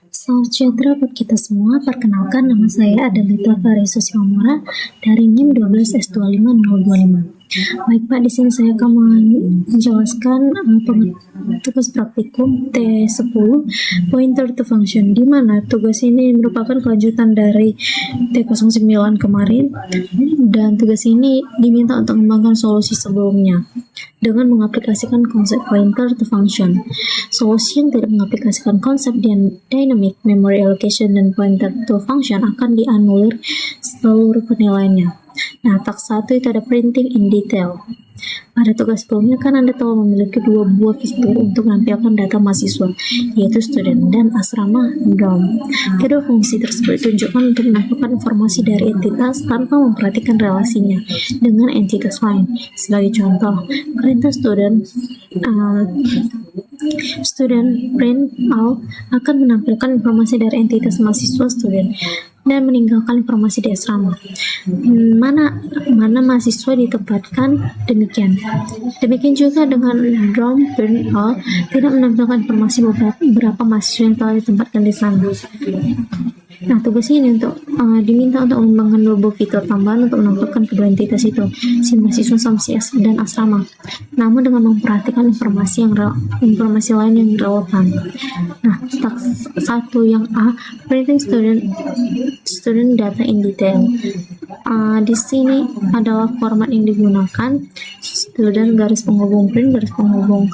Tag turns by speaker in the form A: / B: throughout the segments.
A: Salam sejahtera buat kita semua. Perkenalkan, nama saya Adalita Fariso Siwamora dari NIM 12S25025. Baik Pak, di sini saya akan menjelaskan tugas praktikum T10 Pointer to Function, di mana tugas ini merupakan kelanjutan dari T09 kemarin, dan tugas ini diminta untuk mengembangkan solusi sebelumnya dengan mengaplikasikan konsep pointer to function. Solusi yang tidak mengaplikasikan konsep dynamic memory allocation dan pointer to function akan dianulir seluruh penilaiannya. Nah, task 1 itu ada printing in detail. Pada tugas sebelumnya kan Anda telah memiliki dua buah fitur untuk menampilkan data mahasiswa, yaitu student dan asrama dorm. Kedua fungsi tersebut ditunjukkan untuk menampilkan informasi dari entitas tanpa memperhatikan relasinya dengan entitas lain. Sebagai contoh, perintah student print out akan menampilkan informasi dari entitas mahasiswa student dan meninggalkan informasi di asrama. Mana mahasiswa ditempatkan, demikian juga dengan dorm print out tidak menampilkan informasi berapa mahasiswa yang telah ditempatkan di sana. Nah, tugas ini diminta untuk mengembangkan dua buah fitur tambahan untuk menampilkan kedua entitas itu, si mahasiswa sama si dan asrama, namun dengan memperhatikan informasi lain yang relevan. Nah, task 1 yang A, printing student data in detail. Di sini adalah format yang digunakan, student garis penghubung print garis penghubung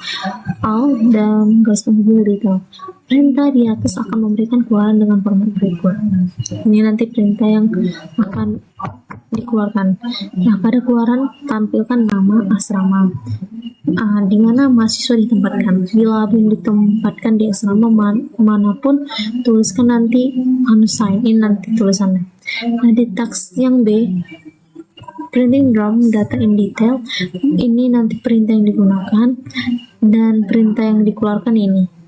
A: all dan garis penghubung detail. Perintah di atas akan memberikan keluaran dengan format berikut. Ini nanti perintah yang akan dikeluarkan. Nah, pada keluaran tampilkan nama asrama, di mana mahasiswa ditempatkan. Bila belum ditempatkan di asrama manapun, tuliskan nanti unsigned, ini nanti tulisannya. Nah, di task yang B, printing dorm data in detail, ini nanti perintah yang digunakan dan perintah yang dikeluarkan ini.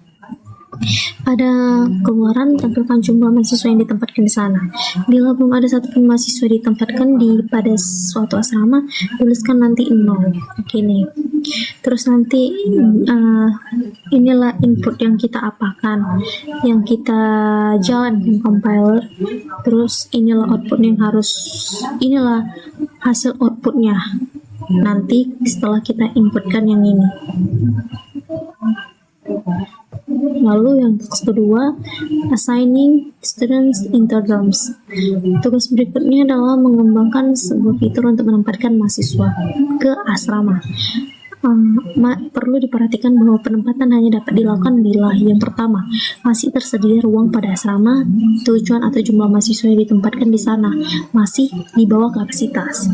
A: Pada keluaran tampilkan jumlah mahasiswa yang ditempatkan di sana. Bila belum ada satupun mahasiswa ditempatkan pada suatu asrama, tuliskan nanti 0. Gini. Terus nanti inilah input yang kita apakan, yang kita jalankan compiler. Terus inilah hasil outputnya. Nanti setelah kita inputkan yang ini. Lalu yang tugas kedua, assigning students into dorms. Tugas berikutnya adalah mengembangkan sebuah fitur untuk menempatkan mahasiswa ke asrama. Perlu diperhatikan bahwa penempatan hanya dapat dilakukan bila yang pertama, masih tersedia ruang pada asrama, tujuan atau jumlah mahasiswa yang ditempatkan di sana masih di bawah kapasitas.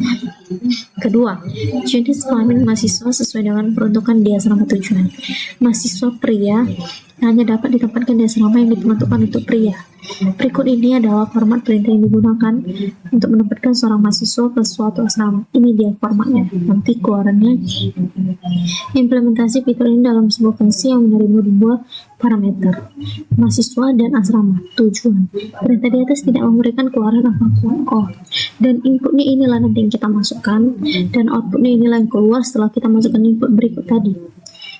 A: Kedua, jenis kelamin mahasiswa sesuai dengan peruntukan di asrama tujuan. Mahasiswa pria hanya dapat ditempatkan di asrama yang diperuntukkan untuk pria. Berikut ini adalah format perintah yang digunakan untuk menempatkan seorang mahasiswa ke suatu asrama. Ini dia formatnya. Nanti keluarannya. Implementasi fitur ini dalam sebuah fungsi yang menerima dua parameter, mahasiswa dan asrama. Tujuan. Perintah di atas tidak memberikan keluaran apapun. Dan inputnya inilah nanti yang kita masukkan, dan outputnya inilah yang keluar setelah kita masukkan input berikut tadi.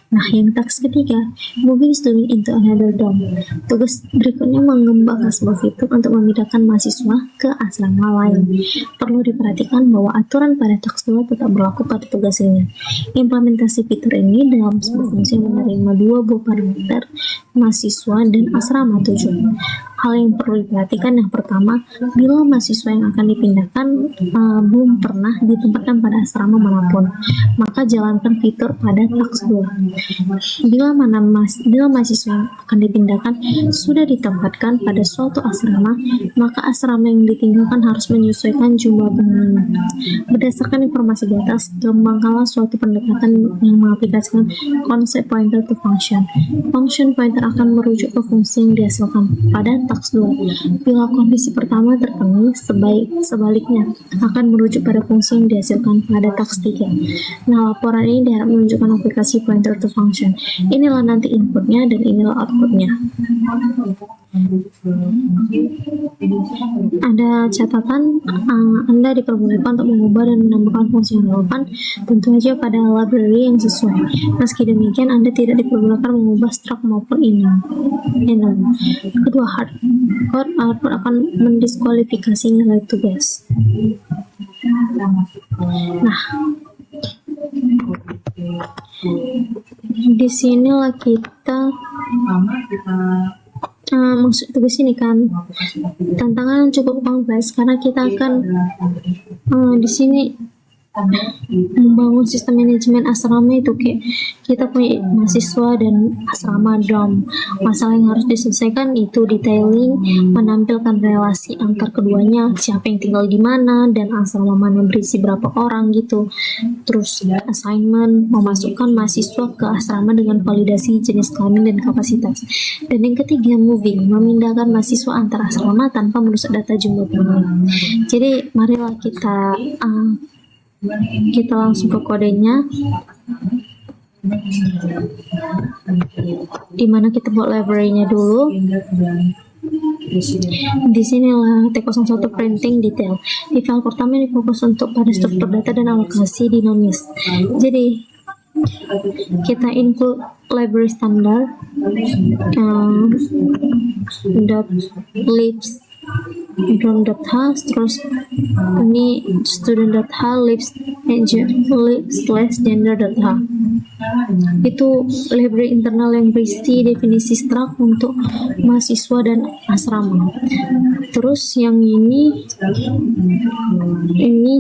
A: Nah, yang task ketiga, moving student into another dorm. Tugas berikutnya mengembangkan sebuah fitur untuk memindahkan mahasiswa ke asrama lain. Perlu diperhatikan bahwa aturan pada task 2 tetap berlaku pada tugas ini. Implementasi fitur ini dalam sebuah fungsi menerima dua buah parameter, mahasiswa dan asrama tujuan. Hal yang perlu diperhatikan yang pertama, bila mahasiswa yang akan dipindahkan belum pernah ditempatkan pada asrama manapun, maka jalankan fitur pada task 2. Bila mahasiswa yang akan dipindahkan sudah ditempatkan pada suatu asrama, maka asrama yang ditinggalkan harus menyesuaikan jumlah penghuninya. Berdasarkan informasi di atas, kembangkanlah suatu pendekatan yang mengaplikasikan konsep pointer to function. Function pointer akan merujuk ke fungsi yang dihasilkan pada task 2. Bila kondisi pertama terpenuhi, sebaliknya akan merujuk pada fungsi yang dihasilkan pada task 3. Nah, laporan ini diharap menunjukkan aplikasi pointer to function. Inilah nanti inputnya dan inilah outputnya. Ada catatan, Anda diperbolehkan untuk mengubah dan menambahkan fungsi yang relevan, tentu saja pada library yang sesuai. Meski demikian, Anda tidak diperbolehkan mengubah struct maupun enum. Kedua, hardcode output akan mendiskualifikasi nilai tugas. Nah, di sinilah kita maksud tugas ini kan tantangan cukup kompleks karena kita akan di sini membangun sistem manajemen asrama itu kayak kita punya mahasiswa dan asrama dorm. Masalah yang harus diselesaikan itu detailing, menampilkan relasi antar keduanya, siapa yang tinggal di mana dan asrama mana berisi berapa orang gitu. Terus assignment, memasukkan mahasiswa ke asrama dengan validasi jenis kelamin dan kapasitas. Dan yang ketiga, moving, memindahkan mahasiswa antar asrama tanpa merusak data jumlah penghuni. Jadi marilah kita langsung ke kodenya, dimana kita buat library-nya dulu. Di sinilah T01 printing detail. Di file pertama ini fokus untuk pada struktur data dan alokasi dinamis. Jadi kita input library standar .libs drum.h, terus ini student.h libs/gender.h. Itu library internal yang berisi definisi struct untuk mahasiswa dan asrama. Terus yang ini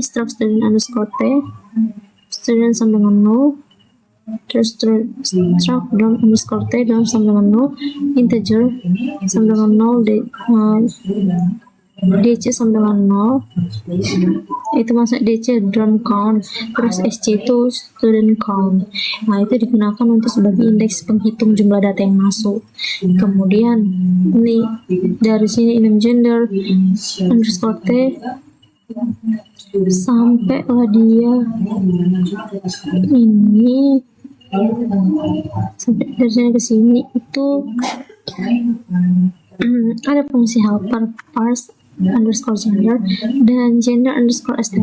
A: struct student underscore t, student sama dengan 0, terus struct dom underscore t dom sama dengan 0, integer sama dengan 0, DC sama dengan 0, itu masuk DC drum count, terus SC itu student count. Nah, itu digunakan untuk sebagai indeks penghitung jumlah data yang masuk. Kemudian ini dari sini enum gender underscore t sampai lah dia ini sampai dari sini ke sini itu ada fungsi helper parse underscore gender dan gender underscore str.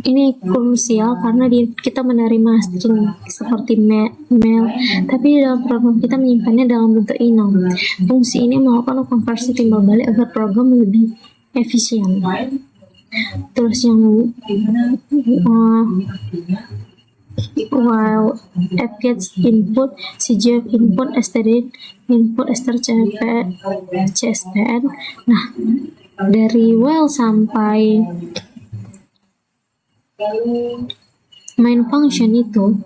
A: Ini krusial karena kita menerima string seperti male, tapi di dalam program kita menyimpannya dalam bentuk enum. Fungsi ini melakukan konversi timbal balik agar program lebih efisien. Terus yang while f gets input, cgf input std input str cspn. Nah, dari while sampai main function itu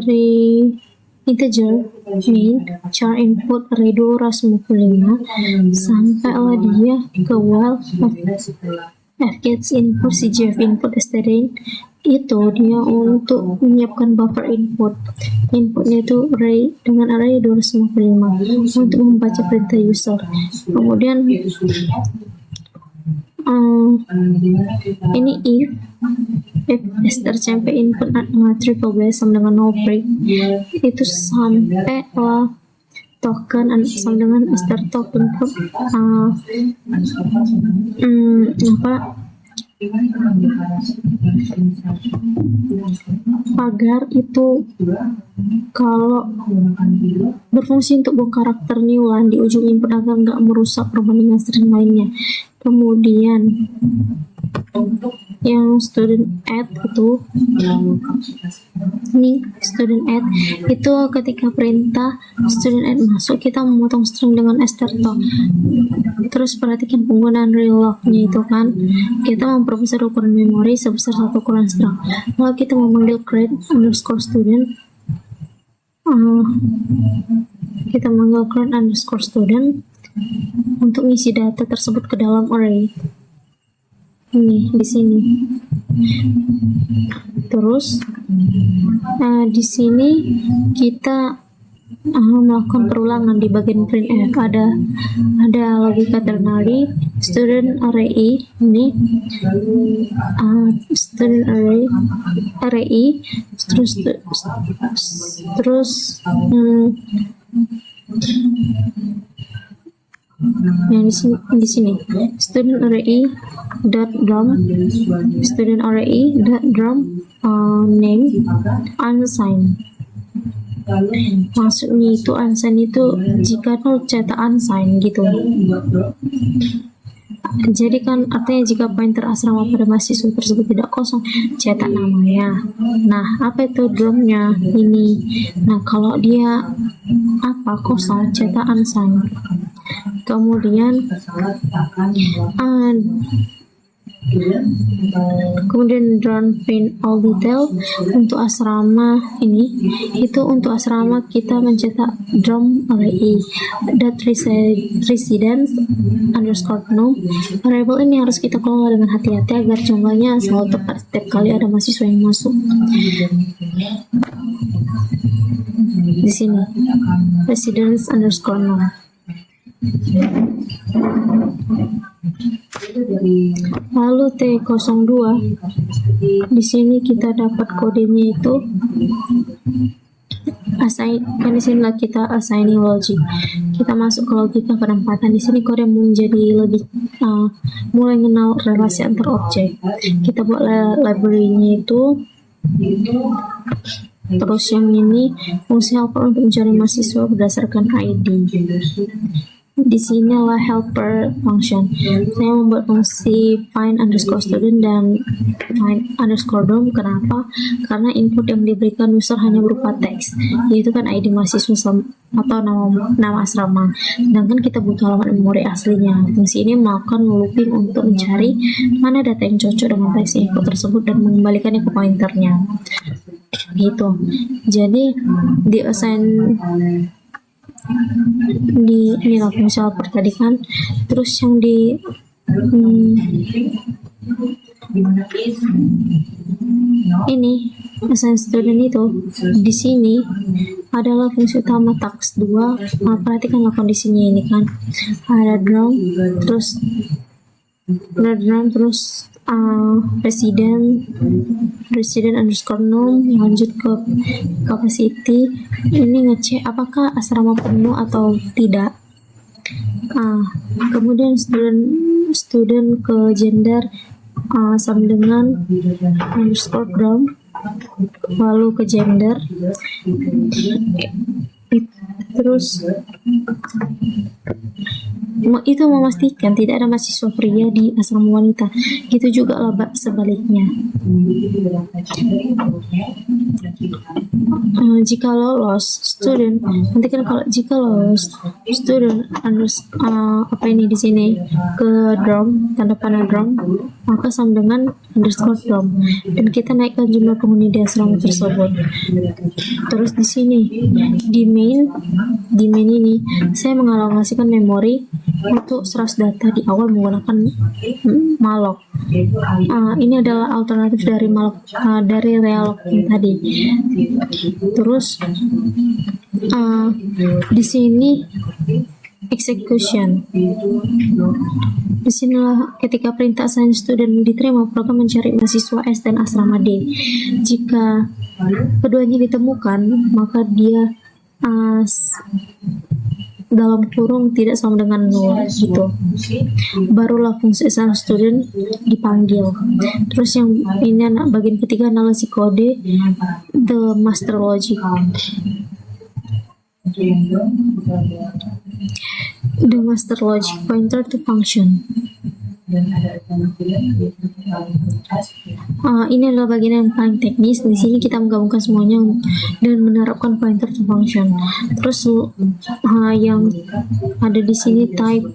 A: dari integer main char input array 255 sampai lah dia ke while f gets input cgf input std, itu dia untuk menyiapkan buffer inputnya itu array dengan array 255 untuk membaca perintah user. Kemudian ini if strcmp input triple b sama dengan no break, itu sampai lah token sama dengan str token input agar itu kalau berfungsi untuk buang karakter newline di ujung input agar nggak merusak perbandingan string lainnya. Kemudian yang student add itu student add itu ketika perintah student add masuk kita memotong string dengan strto. Terus perhatikan penggunaan relog-nya itu kan, kita memperbesar ukuran memori sebesar 1 ukuran string. Lalu kita memanggil create underscore student, kita manggil create underscore student untuk ngisi data tersebut ke dalam array. Ini di sini. Terus di sini kita melakukan perulangan di bagian printf. Ada logika ternary, student array ini, student array, terus yang di sini student array dot drum name unsigned. Maksudnya itu unsigned itu jika nol cetak unsigned gitu. Jadi kan artinya jika pointer asrama pada mahasiswa tersebut tidak kosong, cetak namanya. Nah, apa itu drumnya ini? Nah, kalau dia kosong, cetak unsigned. Kemudian drone print all detail untuk asrama ini. Itu untuk asrama kita mencetak drum array that residence underscore no. Variable ini harus kita kelola dengan hati-hati agar jumlahnya selalu tepat setiap kali ada mahasiswa yang masuk. Di sini residence underscore no. Lalu T02 di sini kita dapat kodenya itu kan di sini lah kita assigning logic. Kita masuk ke logika penempatan. Di sini kode menjadi lebih mulai mengenal relasi antar objek. Kita buat library-nya itu. Terus yang ini fungsi helper untuk mencari mahasiswa berdasarkan ID. Di sini adalah helper function. Saya membuat fungsi find underscore student dan find underscore dom. Kenapa? Karena input yang diberikan user hanya berupa teks, yaitu kan ID mahasiswa atau nama asrama. Sedangkan kita butuh halaman memori aslinya. Fungsi ini melakukan looping untuk mencari mana data yang cocok dengan teks input tersebut dan mengembalikannya ke pointernya. Gitu. Jadi di assign ini lah fungsi helper tadi kan. Terus yang di ini assign student itu di sini adalah fungsi utama task 2. Perhatikanlah kondisinya ini kan, ada drum terus resident underscore num, lanjut ke capacity. Ini ngecek apakah asrama penuh atau tidak. Kemudian student ke gender sama dengan underscore drum, lalu ke gender. Terus itu memastikan tidak ada mahasiswa pria di asrama wanita. Gitu juga lah sebaliknya. Jika lolos student, nanti kan kalau jika lolos student di sini ke drum, tanda panah drum, maka sama dengan underscore drum, dan kita naikkan jumlah penghuni di asrama tersebut. Terus di sini di main ini saya mengalokasikan memori untuk 100 data di awal menggunakan malloc. Ini adalah alternatif dari malloc dari realloc yang tadi. Terus di sini execution. Disinilah ketika perintah assign student diterima, program mencari mahasiswa S dan asrama D. Jika keduanya ditemukan, maka dia dalam kurung tidak sama dengan 0 gitu. Barulah fungsi assign student dipanggil. Terus yang ini bagian ketiga analisis kode, the master logic. The master logic pointer to function. Ini adalah bagian yang paling teknis. Di sini kita menggabungkan semuanya dan menerapkan pointer to function. Terus yang ada di sini type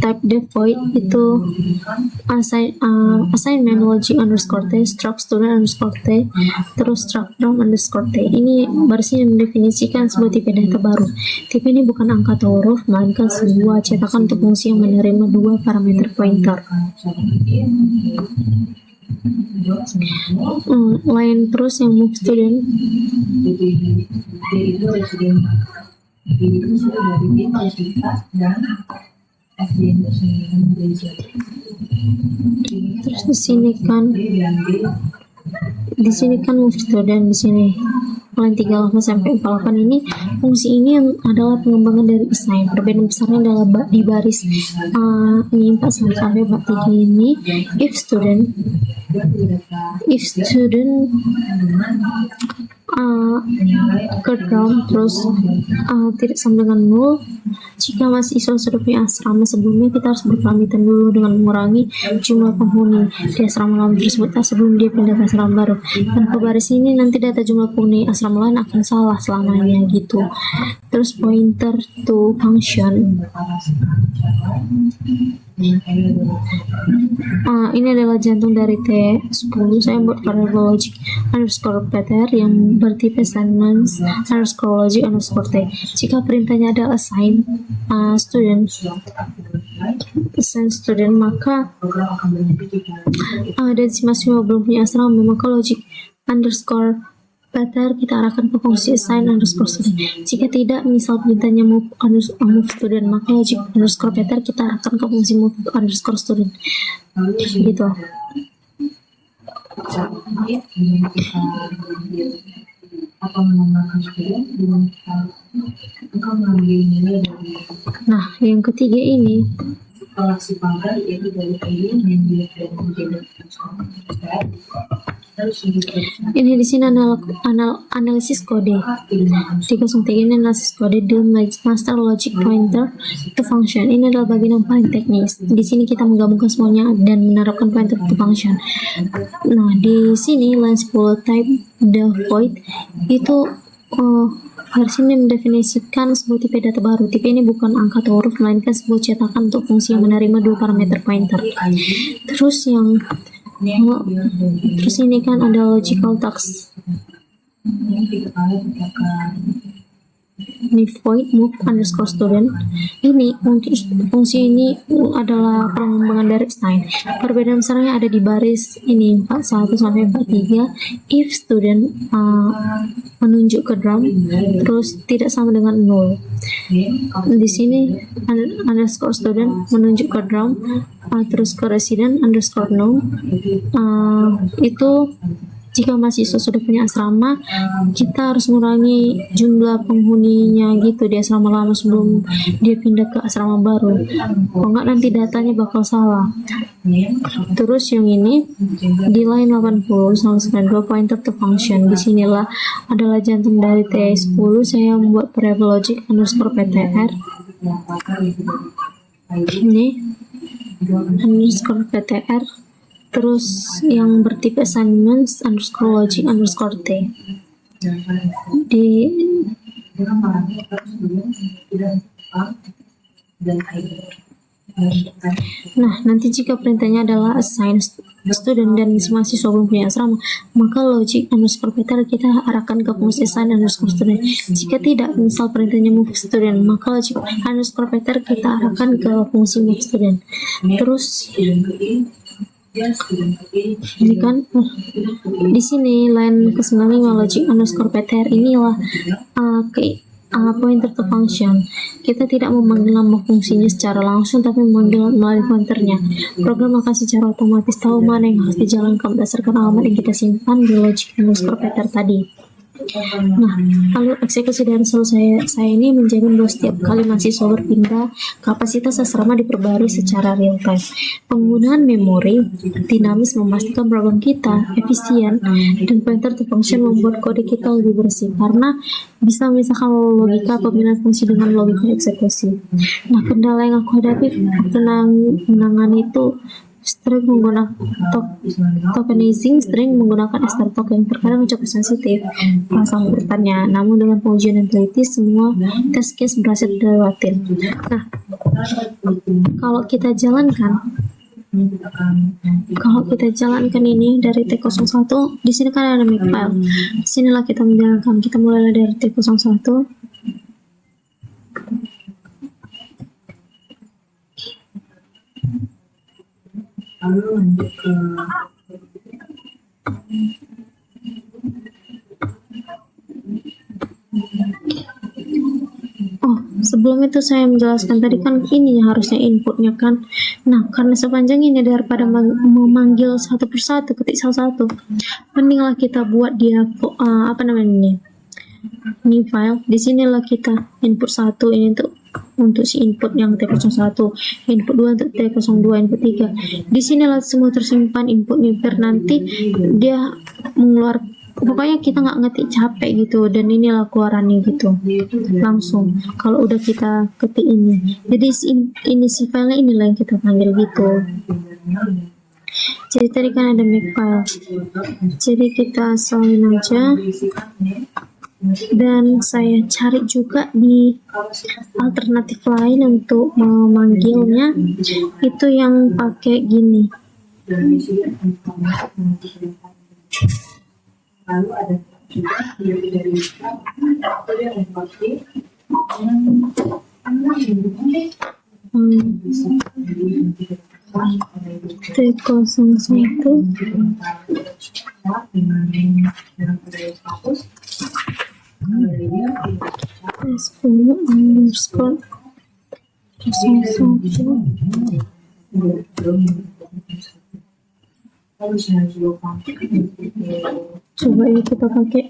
A: Type def void itu assignment logic underscore t, struct student underscore t, terus struct dom underscore t. Ini barisnya mendefinisikan sebuah tipe data baru. Tipe ini bukan angka atau huruf, melainkan sebuah cetakan untuk fungsi yang menerima dua parameter pointer. Lain terus yang move student. Terus di sini kan move student di sini. Line 38 sampai 48 ini, fungsi ini adalah pengembangan dari assign. Perbedaan besarnya adalah di baris ini 41 sampai 43 ini, if student ke ground terus tidak sama dengan nol. Jika mahasiswa sudah punya asrama sebelumnya, kita harus berpamitan dulu dengan mengurangi jumlah penghuni di asrama lama tersebut sebelum dia pindah ke asrama baru. Dan ke baris ini nanti data jumlah penghuni asrama lain akan salah selamanya gitu. Terus pointer to function. Ini adalah jantung dari T10. Saya buat variable logic underscore pattern yang bertipe assignments underscore logic underscore T. Jika perintahnya ada assign student, maka dan si mahasiswa belum punya asrama, maka logic underscore pattern kita arahkan ke fungsi assign underscore student. Jika tidak, misal perintahnya move student, maka logic underscore pattern kita arahkan ke fungsi move underscore student. Gitu. Nah, yang ketiga ini ini di sini analisis kode 303 ini analisis kode the master logic pointer to function. Ini adalah bagian yang paling teknis. Di sini kita menggabungkan semuanya dan menerapkan pointer to function. Nah, di sini line 10 type the void itu harus ini mendefinisikan sebuah tipe data baru. Tipe ini bukan angka atau huruf, melainkan sebuah cetakan untuk fungsi yang menerima dua parameter pointer. Terus ini kan ada logical task. Ini void move underscore student. Ini untuk fungsi ini adalah pengembangan dari assign. Perbedaan besarnya ada di baris ini 41 sampai 43. If student menunjuk ke drum terus tidak sama dengan 0. Di sini underscore student menunjuk ke drum terus ke resident underscore no. Itu jika mahasiswa sudah punya asrama, kita harus mengurangi jumlah penghuninya gitu di asrama lama sebelum dia pindah ke asrama baru. Kalau nggak nanti datanya bakal salah. Terus yang ini di line 80 sampai 92 pointer to function. Disinilah adalah jantung dari T10. Saya membuat variable logic underscore ptr. Ini underscore ptr. Terus yang bertipe assignments underscore logic underscore t. Nah, nanti jika perintahnya adalah assign student dan si mahasiswa belum punya asrama, maka logic underscore pattern kita arahkan ke fungsi assign underscore student. Jika tidak, misal perintahnya move student, maka logic underscore pattern kita arahkan ke fungsi move student. Terus ini kan di sini line ke-95 logic underscore ptr inilah pointer to function. Kita tidak memanggil nama fungsinya secara langsung, tapi memanggil melalui pointernya. Program akan secara otomatis tahu mana yang harus dijalankan berdasarkan alamat yang kita simpan di logic underscore ptr tadi. Nah, alur eksekusi dari solusi saya ini menjamin bahwa setiap kali mahasiswa berpindah, kapasitas asrama diperbarui secara real time. Penggunaan memori dinamis memastikan program kita efisien, dan pointer to function membuat kode kita lebih bersih karena bisa memisahkan logika pemilihan fungsi dengan logika eksekusi. Nah, kendala yang aku hadapi menangani itu string menggunakan tokenizing string menggunakan str token terkadang cukup sensitif pasang urutannya, namun dengan pengujian yang teliti semua test case berhasil dilewatin. Nah, Kalau kita jalankan ini dari T01, di sini kan ada makefile. Sinilah kita menjalankan. Kita mulai dari T01.
B: Lalu lanjut ke
A: sebelum itu saya menjelaskan tadi kan ini harusnya inputnya kan. Nah, karena sepanjang ini daripada memanggil satu persatu ketik satu-satu, mendinglah kita buat dia new file. Di sinilah kita input 1 ini untuk si input yang T01, input 2 untuk T02, input 3. Di sinilah semua tersimpan inputnya biar nanti dia mengeluarkan. Pokoknya kita nggak ngetik capek gitu, dan inilah keluarannya gitu langsung kalau udah kita ketik ini. Jadi ini si filenya inilah yang kita panggil gitu. Jadi tadi kan ada makefile, jadi kita salin aja. Dan saya cari juga di alternatif lain untuk memanggilnya, itu yang pakai gini.
B: Lalu ada juga dari yang pasti
A: T01 coba ya kita pakai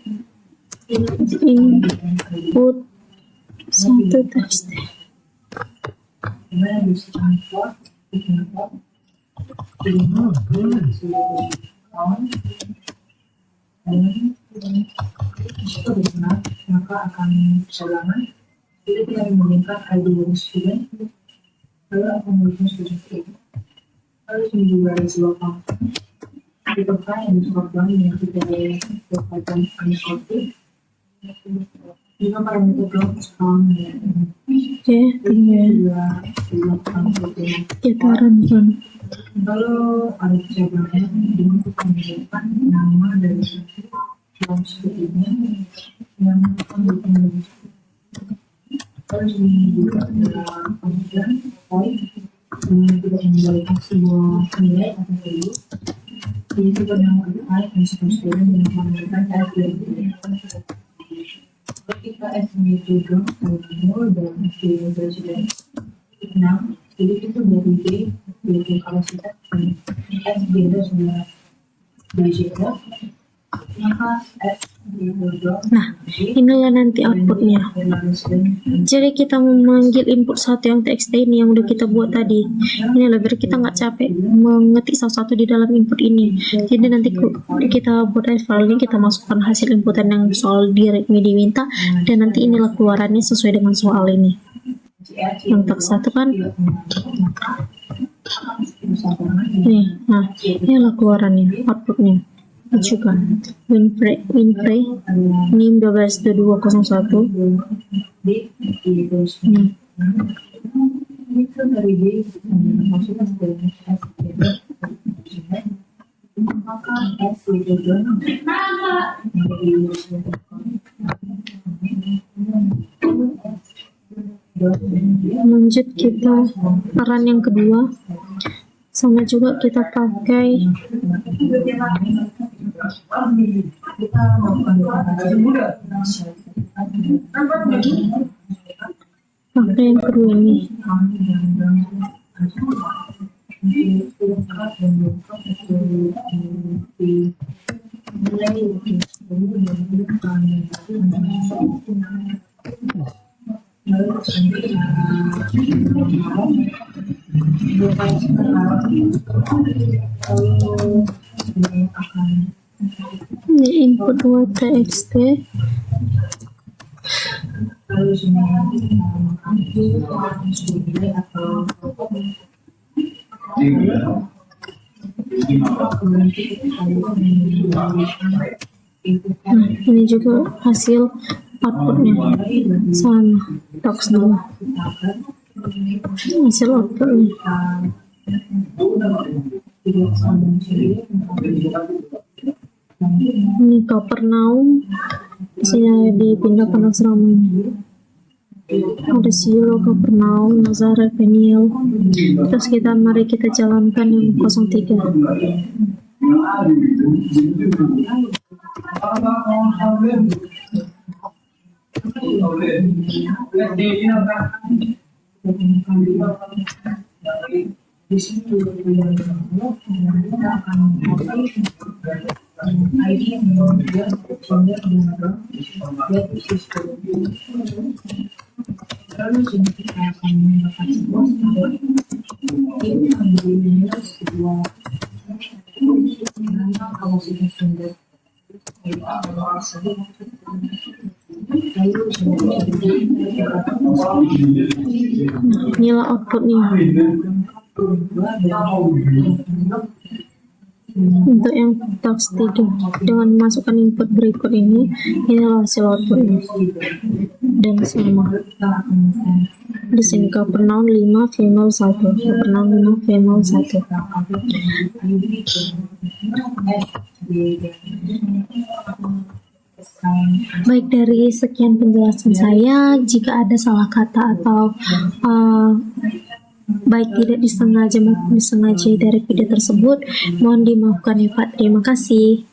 A: input 1 txt.
B: Maka akan ulangan. Jadi kita mengirimkan ID dari student, lalu akan mengirimkan student. Lalu ini juga ada sebuah function ditekan yang disebutkan yang kita dapatkan unsorted. Jika parameter block sekarang
A: Oke, tinggal kita runkan.
B: Lalu ada jawabannya dengan mengirimkan nama dari dalam studentnya yang akan terus ini juga ada kemudian point yang tidak mengembalikan sebuah nilai atau value. Jadi kita yang terkait dan seterusnya yang memberikan cara ketika estimate juga more dan estimate presiden. Nah, jadi itu dari D, yaitu kalau kita S beda sama beda, maka S.
A: Nah, inilah nanti outputnya. Jadi kita memanggil input 1 yang txt ini yang udah kita buat tadi. Inilah biar kita nggak capek mengetik satu-satu di dalam input ini. Jadi nanti kita buat file ini, kita masukkan hasil inputan yang soal direct me diminta, dan nanti inilah keluarannya sesuai dengan soal ini. Yang teks 1 kan ini. Nah, inilah keluarannya, outputnya juga Winfrey NIM 122201. Lanjut kita run yang kedua, sama juga kita pakai yang kedua ini. Ini input 2 txt. Nah, ini juga hasil outputnya sama teks 2. Hasil outputnya. Ini Kapernaum, sini dipindahkan asramanya. Ada Silo, Kapernaum, Nazaret, Peniel. Terus mari kita jalankan yang 03.
B: Di situ yang kita akan ID yang dia sehingga lalu sini kita akan menggunakan sebuah standar ini ambilnya sebuah kalau sudah standar
A: Inilah outputnya. Untuk yang task 3, dengan memasukkan input berikut inilah hasil outputnya. Dan sama. Di sini Kapernaum 5, female 1. Kapernaum 5, female 1. Baik, dari sekian penjelasan saya, jika ada salah kata atau baik tidak disengaja maupun disengaja dari video tersebut, mohon dimaafkan ya Pak. Terima kasih.